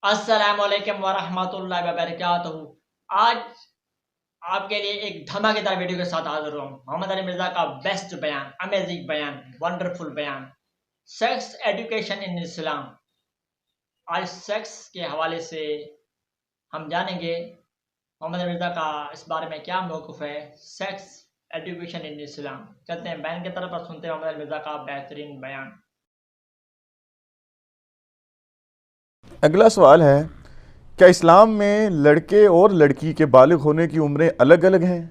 السلام علیکم ورحمۃ اللہ وبرکاتہ۔ آج آپ کے لیے ایک دھماکے دار ویڈیو کے ساتھ حاضر ہوں۔ محمد علی مرزا کا بیسٹ بیان، امیزنگ بیان، ونڈرفل بیان، سیکس ایجوکیشن ان اسلام۔ آج سیکس کے حوالے سے ہم جانیں گے محمد علی مرزا کا اس بارے میں کیا موقف ہے، سیکس ایجوکیشن ان اسلام۔ چلتے ہیں بیان کی طرف اور سنتے ہیں محمد علی مرزا کا بہترین بیان۔ اگلا سوال ہے، کیا اسلام میں لڑکے اور لڑکی کے بالغ ہونے کی عمریں الگ الگ ہیں؟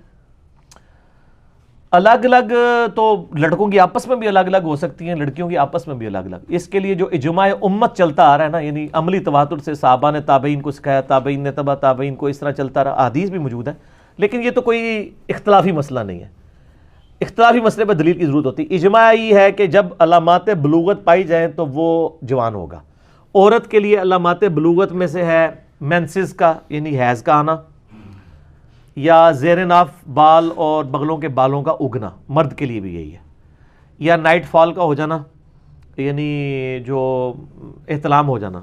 الگ الگ تو لڑکوں کی آپس میں بھی الگ الگ ہو سکتی ہیں، لڑکیوں کی آپس میں بھی الگ الگ۔ اس کے لیے جو اجماع امت چلتا آ رہا ہے نا، یعنی عملی تواتر سے صحابہ نے تابعین کو سکھایا، تابعین نے تبع تابعین کو، اس طرح چلتا رہا، احادیث بھی موجود ہے، لیکن یہ تو کوئی اختلافی مسئلہ نہیں ہے۔ اختلافی مسئلے پر دلیل کی ضرورت ہوتی ہے۔ اجماع یہ ہے کہ جب علامات بلوغت پائی جائیں تو وہ جوان ہوگا۔ عورت کے لیے علامات بلوغت میں سے ہے مینسز کا، یعنی حیض کا آنا، یا زیر ناف بال اور بغلوں کے بالوں کا اگنا، مرد کے لیے بھی یہی ہے، یا نائٹ فال کا ہو جانا، یعنی جو احتلام ہو جانا۔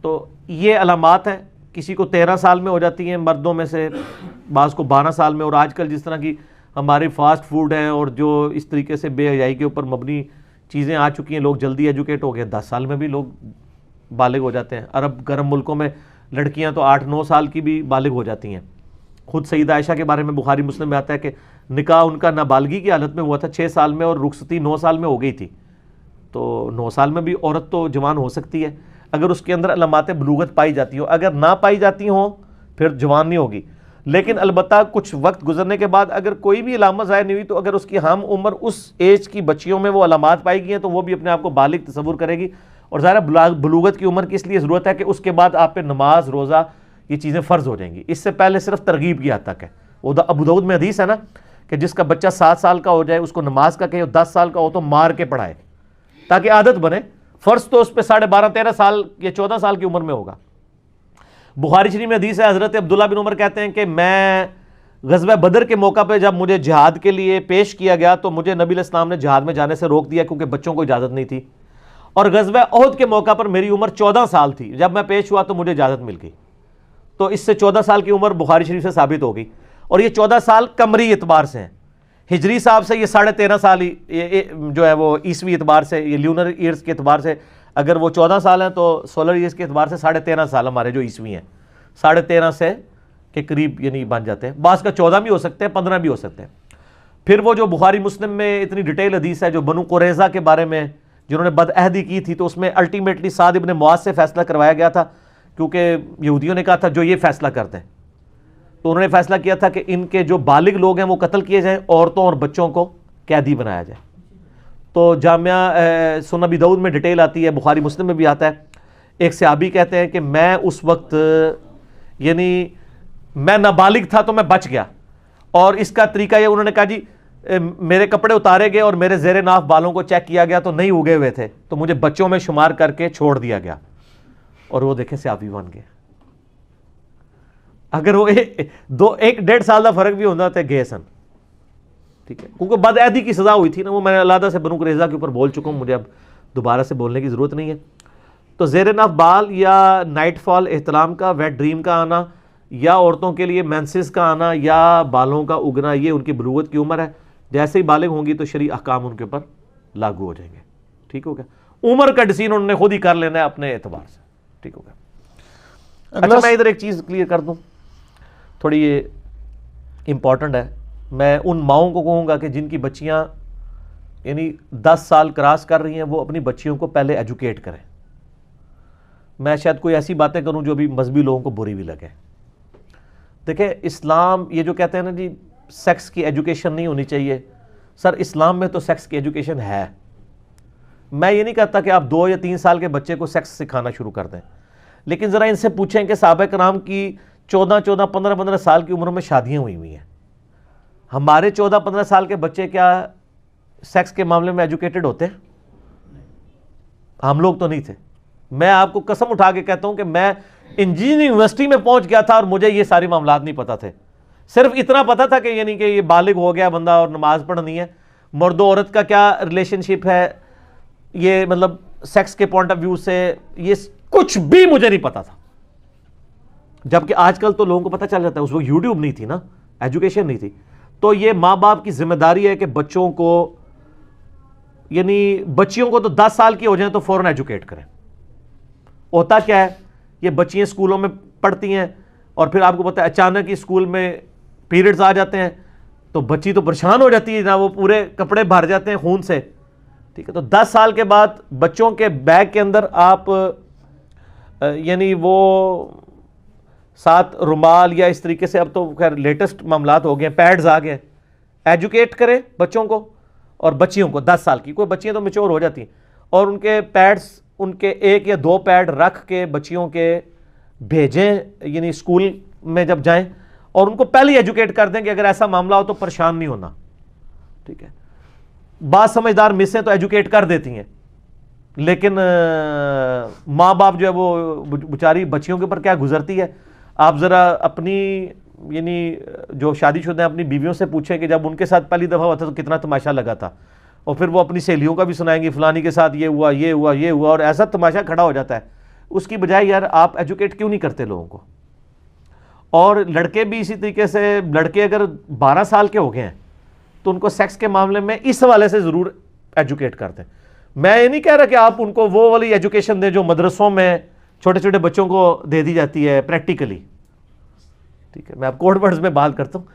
تو یہ علامات ہیں، کسی کو 13 سال میں ہو جاتی ہیں مردوں میں سے، بعض کو 12 سال میں، اور آج کل جس طرح کی ہماری فاسٹ فوڈ ہیں اور جو اس طریقے سے بے حیائی کے اوپر مبنی چیزیں آ چکی ہیں، لوگ جلدی ایجوکیٹ ہو گئے، 10 سال میں بھی لوگ بالغ ہو جاتے ہیں۔ عرب گرم ملکوں میں لڑکیاں تو 8-9 سال کی بھی بالغ ہو جاتی ہیں۔ خود سیدہ عائشہ کے بارے میں بخاری مسلم میں آتا ہے کہ نکاح ان کا نابالغی کی حالت میں ہوا تھا 6 سال میں، اور رخصتی 9 سال میں ہو گئی تھی۔ تو 9 سال میں بھی عورت تو جوان ہو سکتی ہے اگر اس کے اندر علامات بلوغت پائی جاتی ہوں۔ اگر نہ پائی جاتی ہوں پھر جوان نہیں ہوگی، لیکن البتہ کچھ وقت گزرنے کے بعد اگر کوئی بھی علامت ظاہر نہیں ہوئی تو اگر اس کی ہم عمر اس ایج کی بچیوں میں وہ علامات پائی گئی ہیں تو وہ بھی اپنے آپ کو بالغ تصور کرے گی۔ اور ظاہر بلوغت کی عمر کی اس لیے ضرورت ہے کہ اس کے بعد آپ پہ نماز، روزہ، یہ چیزیں فرض ہو جائیں گی۔ اس سے پہلے صرف ترغیب کی حد تک ہے۔ ابو داؤد میں حدیث ہے نا کہ جس کا بچہ 7 سال کا ہو جائے اس کو نماز کا کہے، 10 سال کا ہو تو مار کے پڑھائے تاکہ عادت بنے۔ فرض تو اس پہ 12.5-13 سال یا 14 سال کی عمر میں ہوگا۔ بخاری شریف میں حدیث ہے، حضرت عبداللہ بن عمر کہتے ہیں کہ میں غزوہ بدر کے موقع پہ جب مجھے جہاد کے لیے پیش کیا گیا تو مجھے نبی علیہ السلام نے جہاد میں جانے سے روک دیا کیونکہ بچوں کو اجازت نہیں تھی، اور غزوہ احد کے موقع پر میری عمر 14 سال تھی، جب میں پیش ہوا تو مجھے اجازت مل گئی۔ تو اس سے 14 سال کی عمر بخاری شریف سے ثابت ہو گئی، اور یہ 14 سال قمری اعتبار سے ہیں۔ ہجری صاحب سے یہ 13.5 سال ہی جو ہے وہ عیسوی اعتبار سے، یہ لیونر ایئرز کے اعتبار سے اگر وہ 14 سال ہیں تو سولر ایئرز کے اعتبار سے 13.5 سال ہمارے جو عیسوی ہیں، 13.5 سے کے قریب یعنی بن جاتے ہیں۔ بعض کا 14 بھی ہو سکتے ہیں، 15 بھی ہو سکتے ہیں۔ پھر وہ جو بخاری مسلم میں اتنی ڈیٹیل حدیث ہے جو بنو قریظہ کے بارے میں جنہوں نے بدعہدی کی تھی، تو اس میں الٹیمیٹلی سعد ابن معاذ سے فیصلہ کروایا گیا تھا، کیونکہ یہودیوں نے کہا تھا جو یہ فیصلہ کرتے ہیں، تو انہوں نے فیصلہ کیا تھا کہ ان کے جو بالغ لوگ ہیں وہ قتل کیے جائیں، عورتوں اور بچوں کو قیدی بنایا جائے۔ تو جامعہ سنن ابی داؤد میں ڈیٹیل آتی ہے، بخاری مسلم میں بھی آتا ہے۔ ایک صحابی کہتے ہیں کہ میں اس وقت یعنی میں نابالغ تھا تو میں بچ گیا، اور اس کا طریقہ یہ انہوں نے کہا جی میرے کپڑے اتارے گئے اور میرے زیر ناف بالوں کو چیک کیا گیا تو نہیں اگے ہوئے تھے، تو مجھے بچوں میں شمار کر کے چھوڑ دیا گیا، اور وہ دیکھیں صحابی بن گئے۔ اگر وہ 1-1.5 سال کا فرق بھی ہوتا تو گئے سن، ٹھیک ہے، کیونکہ بدعہدی کی سزا ہوئی تھی نا، وہ میں نے علیحدہ سے بنو قریظہ کے اوپر بول چکا ہوں، مجھے اب دوبارہ سے بولنے کی ضرورت نہیں ہے۔ تو زیر ناف بال یا نائٹ فال، احتلام کا، ویٹ ڈریم کا آنا، یا عورتوں کے لیے مینسز کا آنا یا بالوں کا اگنا، یہ ان کی بلوغت کی عمر ہے۔ جیسے ہی بالغ ہوں گی تو شرعی احکام ان کے اوپر لاگو ہو جائیں گے، ٹھیک ہو گیا۔ عمر کا ڈیسیژن انہوں نے خود ہی کر لینا ہے اپنے اعتبار سے، ٹھیک ہو گیا۔ اچھا میں ادھر ایک چیز کلیئر کر دوں، تھوڑی یہ امپورٹنٹ ہے۔ میں ان ماؤں کو کہوں گا کہ جن کی بچیاں یعنی 10 سال کراس کر رہی ہیں، وہ اپنی بچیوں کو پہلے ایجوکیٹ کریں۔ میں شاید کوئی ایسی باتیں کروں جو بھی مذہبی لوگوں کو بری بھی لگے۔ دیکھیں اسلام یہ جو کہتے ہیں نا جی سیکس کی ایجوکیشن نہیں ہونی چاہیے، سر اسلام میں تو سیکس کی ایجوکیشن ہے۔ میں یہ نہیں کہتا کہ آپ 2 یا 3 سال کے بچے کو سیکس سکھانا شروع کر دیں، لیکن ذرا ان سے پوچھیں کہ صحابہ کرام کی 14 15 سال کی عمر میں شادیاں ہوئی ہیں۔ ہمارے 14-15 سال کے بچے کیا سیکس کے معاملے میں ایجوکیٹڈ ہوتے ہیں؟ ہم لوگ تو نہیں تھے۔ میں آپ کو قسم اٹھا کے کہتا ہوں کہ میں انجینئرنگ یونیورسٹی میں پہنچ گیا تھا اور مجھے یہ ساری معاملات نہیں پتا تھے، صرف اتنا پتا تھا کہ یعنی کہ یہ بالغ ہو گیا بندہ اور نماز پڑھنی ہے، مرد و عورت کا کیا ریلیشن شپ ہے، یہ مطلب سیکس کے پوائنٹ آف ویو سے یہ کچھ بھی مجھے نہیں پتا تھا. جبکہ آج کل تو لوگوں کو پتہ چل جاتا ہے. اس وقت یوٹیوب نہیں تھی نا, ایجوکیشن نہیں تھی. تو یہ ماں باپ کی ذمہ داری ہے کہ بچوں کو, یعنی بچیوں کو تو 10 سال کی ہو جائیں تو فوراً ایجوکیٹ کریں. ہوتا کیا ہے, یہ بچیاں اسکولوں میں پڑھتی ہیں اور پھر آپ کو پتہ ہے اچانک ہی اسکول میں پیریڈز آ جاتے ہیں تو بچی تو پریشان ہو جاتی ہے نا, وہ پورے کپڑے بھر جاتے ہیں خون سے. ٹھیک ہے, تو 10 سال کے بعد بچوں کے بیگ کے اندر آپ یعنی وہ 7 رومال یا اس طریقے سے, اب تو خیر لیٹسٹ معاملات ہو گئے ہیں, پیڈز آ گئے ہیں. ایجوکیٹ کریں بچوں کو اور بچیوں کو 10 سال کی, کوئی بچیاں تو میچور ہو جاتی ہیں, اور ان کے پیڈز, ان کے 1 یا 2 پیڈ رکھ کے بچیوں کے بھیجیں, یعنی اسکول میں جب جائیں, اور ان کو پہلے ایجوکیٹ کر دیں کہ اگر ایسا معاملہ ہو تو پریشان نہیں ہونا. ٹھیک ہے, بعض سمجھدار مسیں تو ایجوکیٹ کر دیتی ہیں, لیکن ماں باپ جو ہے وہ بیچاری بچیوں کے اوپر کیا گزرتی ہے. آپ ذرا اپنی یعنی جو شادی شدہ ہیں اپنی بیویوں سے پوچھیں کہ جب ان کے ساتھ پہلی دفعہ ہوا تھا تو کتنا تماشا لگا تھا, اور پھر وہ اپنی سہیلیوں کا بھی سنائیں گی فلانی کے ساتھ یہ ہوا یہ ہوا یہ ہوا, اور ایسا تماشا کھڑا ہو جاتا ہے. اس کی بجائے یار آپ ایجوکیٹ کیوں نہیں کرتے لوگوں کو. اور لڑکے بھی اسی طریقے سے, لڑکے اگر 12 سال کے ہو گئے ہیں تو ان کو سیکس کے معاملے میں اس حوالے سے ضرور ایجوکیٹ کرتے ہیں. میں یہ نہیں کہہ رہا کہ آپ ان کو وہ والی ایجوکیشن دیں جو مدرسوں میں چھوٹے چھوٹے بچوں کو دے دی جاتی ہے پریکٹیکلی. ٹھیک ہے, میں آپ کوڈ ورڈز میں بات کرتا ہوں.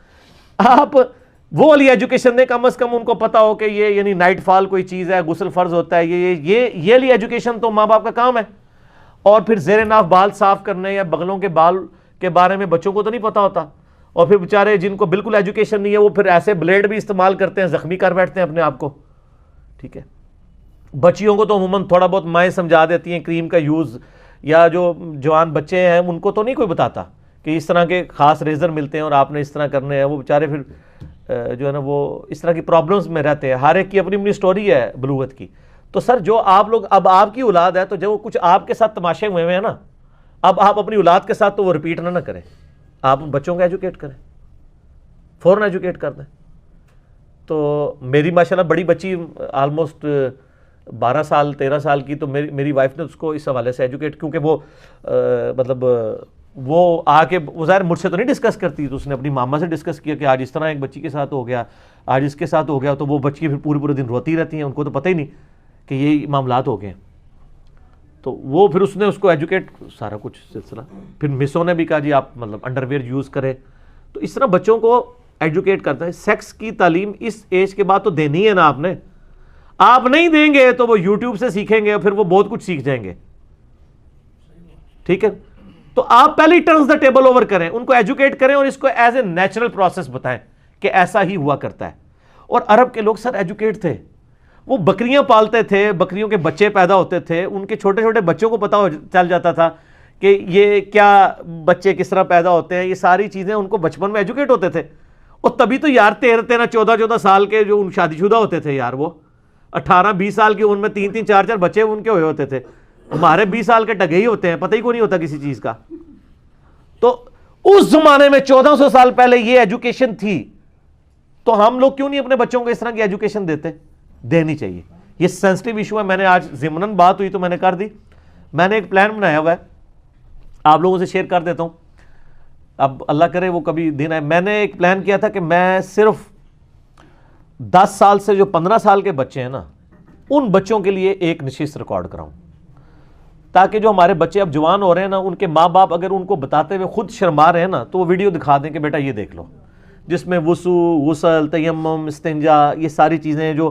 آپ وہ والی ایجوکیشن دیں, کم از کم ان کو پتا ہو کہ یہ یعنی نائٹ فال کوئی چیز ہے, غسل فرض ہوتا ہے, یہ والی ایجوکیشن تو ماں باپ کا کام ہے. اور پھر زیر ناف بال صاف کرنے یا بغلوں کے بال کے بارے میں بچوں کو تو نہیں پتا ہوتا, اور پھر بیچارے جن کو بالکل ایجوکیشن نہیں ہے وہ پھر ایسے بلیڈ بھی استعمال کرتے ہیں, زخمی کر بیٹھتے ہیں اپنے آپ کو. ٹھیک ہے, بچیوں کو تو عموماً تھوڑا بہت مائیں سمجھا دیتی ہیں کریم کا یوز, یا جو جوان بچے ہیں ان کو تو نہیں کوئی بتاتا کہ اس طرح کے خاص ریزر ملتے ہیں اور آپ نے اس طرح کرنے ہیں. وہ بیچارے پھر جو ہے نا وہ اس طرح کی پرابلمز میں رہتے ہیں. ہر ایک کی اپنی اپنی سٹوری ہے بلوغت کی. تو سر جو آپ لوگ, اب آپ کی اولاد ہے تو جو کچھ آپ کے ساتھ تماشے ہوئے ہیں نا, اب آپ اپنی اولاد کے ساتھ تو وہ ریپیٹ نہ کریں. آپ بچوں کو ایجوکیٹ کریں, فوراً ایجوکیٹ کر دیں. تو میری ماشاءاللہ بڑی بچی آلموسٹ 12 سال 13 سال کی, تو میری وائف نے اس کو اس حوالے سے ایجوکیٹ, کیونکہ وہ مطلب وہ آ کے وہ ظاہر مجھ سے تو نہیں ڈسکس کرتی, تو اس نے اپنی ماما سے ڈسکس کیا کہ آج اس طرح ایک بچی کے ساتھ ہو گیا, آج اس کے ساتھ ہو گیا. تو وہ بچی پھر پورے دن روتی رہتی ہیں, ان کو تو پتہ ہی نہیں کہ یہ معاملات ہو گئے ہیں. تو وہ پھر اس نے اس کو ایجوکیٹ سارا کچھ سلسلہ. پھر مسوں نے بھی کہا جی آپ مطلب انڈر ویئر یوز کریں. تو اس طرح بچوں کو ایجوکیٹ کرتا ہے. سیکس کی تعلیم اس ایج کے بعد تو دینی ہے نا آپ نے. آپ نہیں دیں گے تو وہ یوٹیوب سے سیکھیں گے, اور پھر وہ بہت کچھ سیکھ جائیں گے. ٹھیک ہے, تو آپ پہلے ہی ٹرنز دا ٹیبل اوور کریں, ان کو ایجوکیٹ کریں, اور اس کو ایز اے نیچرل پروسیس بتائیں کہ ایسا ہی ہوا کرتا ہے. اور عرب کے لوگ سر ایجوکیٹ تھے, وہ بکریاں پالتے تھے, بکریوں کے بچے پیدا ہوتے تھے, ان کے چھوٹے چھوٹے بچوں کو پتا چل جاتا تھا کہ یہ کیا بچے کس طرح پیدا ہوتے ہیں. یہ ساری چیزیں ان کو بچپن میں ایجوکیٹ ہوتے تھے. اور تبھی تو یار 13 14 سال کے جو شادی شدہ ہوتے تھے یار, وہ 18 20 سال کی عمر میں 3 4 بچے ان کے ہوئے ہوتے تھے. ہمارے 20 سال کے ٹگے ہی ہوتے ہیں, پتہ ہی کوئی نہیں ہوتا کسی چیز کا. تو اس زمانے میں 1400 سال پہلے یہ ایجوکیشن تھی, تو ہم لوگ کیوں نہیں اپنے بچوں کو اس طرح کی ایجوکیشن دیتے؟ دینی چاہیے. یہ سینسٹیو ایشو ہے. میں نے آج ضمناً بات ہوئی تو میں نے کر دی. میں نے ایک پلان بنایا ہوا ہے, آپ لوگوں سے شیئر کر دیتا ہوں, اب اللہ کرے وہ کبھی دن آئے. میں نے ایک پلان کیا تھا کہ میں صرف 10 سال سے جو 15 سال کے بچے ہیں نا, ان بچوں کے لیے ایک نشست ریکارڈ کراؤں, تاکہ جو ہمارے بچے اب جوان ہو رہے ہیں نا, ان کے ماں باپ اگر ان کو بتاتے ہوئے خود شرما رہے ہیں نا, تو وہ ویڈیو دکھا دیں کہ بیٹا یہ دیکھ لو, جس میں وضو, غسل, تیمم, استنجا, یہ ساری چیزیں جو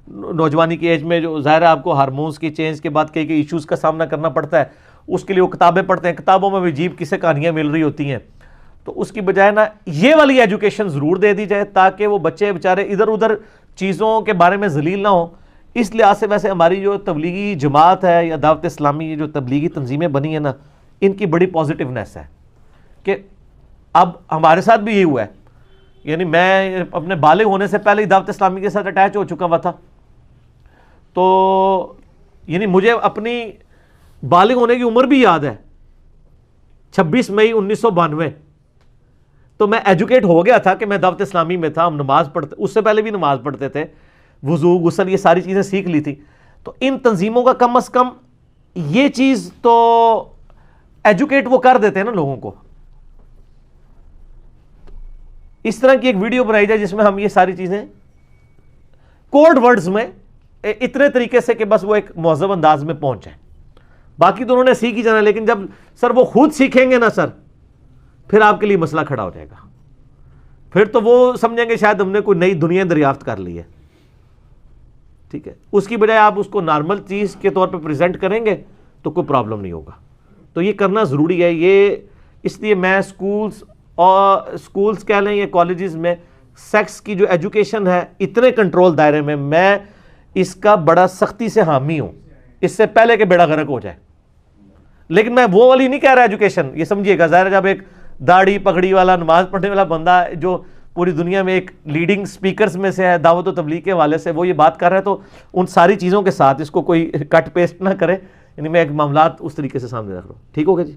نوجوانی کی ایج میں جو ظاہر ہے آپ کو ہارمونز کی چینج کے بعد کئی ایشوز کا سامنا کرنا پڑتا ہے, اس کے لیے وہ کتابیں پڑھتے ہیں, کتابوں میں بھی عجیب قصے کہانیاں مل رہی ہوتی ہیں. تو اس کی بجائے نا یہ والی ایجوکیشن ضرور دے دی جائے, تاکہ وہ بچے بیچارے ادھر ادھر چیزوں کے بارے میں ذلیل نہ ہوں. اس لحاظ سے ویسے ہماری جو تبلیغی جماعت ہے یا دعوت اسلامی جو تبلیغی تنظیمیں بنی ہیں نا, ان کی بڑی پازیٹیونیس ہے کہ اب ہمارے ساتھ بھی یہ ہوا ہے. یعنی میں اپنے بالغ ہونے سے پہلے ہی دعوت اسلامی کے ساتھ اٹیچ ہو چکا ہوا تھا. تو یعنی مجھے اپنی بالغ ہونے کی عمر بھی یاد ہے, 26 مئی 1992. تو میں ایجوکیٹ ہو گیا تھا کہ میں دعوت اسلامی میں تھا, ہم نماز پڑھتے, اس سے پہلے بھی نماز پڑھتے تھے, وضو غسل یہ ساری چیزیں سیکھ لی تھی. تو ان تنظیموں کا کم از کم یہ چیز تو ایجوکیٹ وہ کر دیتے ہیں نا لوگوں کو. اس طرح کی ایک ویڈیو بنائی جائے جس میں ہم یہ ساری چیزیں کوڈ ورڈز میں اتنے طریقے سے کہ بس وہ ایک مہذب انداز میں پہنچ جائیں. باقی تو انہوں نے سیکھ ہی جانا, لیکن جب سر وہ خود سیکھیں گے نا سر, پھر آپ کے لیے مسئلہ کھڑا ہو جائے گا. پھر تو وہ سمجھیں گے شاید ہم نے کوئی نئی دنیا دریافت کر لی ہے. ٹھیک ہے, اس کی بجائے آپ اس کو نارمل چیز کے طور پہ پریزنٹ کریں گے تو کوئی پرابلم نہیں ہوگا. تو یہ کرنا ضروری ہے. یہ اس لیے میں سکولز کہہ لیں یا کالجز میں سیکس کی جو ایجوکیشن ہے اتنے کنٹرول دائرے میں اس کا بڑا سختی سے حامی ہوں, اس سے پہلے کہ بیڑا غرق ہو جائے. لیکن میں وہ والی نہیں کہہ رہا ایجوکیشن, یہ سمجھیے گا, ظاہر ہے جب ایک داڑھی پگڑی والا نماز پڑھنے والا بندہ جو پوری دنیا میں ایک لیڈنگ سپیکرز میں سے ہے دعوت و تبلیغ کے حوالے سے, وہ یہ بات کر رہا ہے تو ان ساری چیزوں کے ساتھ اس کو کوئی کٹ پیسٹ نہ کرے. یعنی میں ایک معاملات اس طریقے سے سامنے رکھ رہا ہوں. ٹھیک ہوگا جی.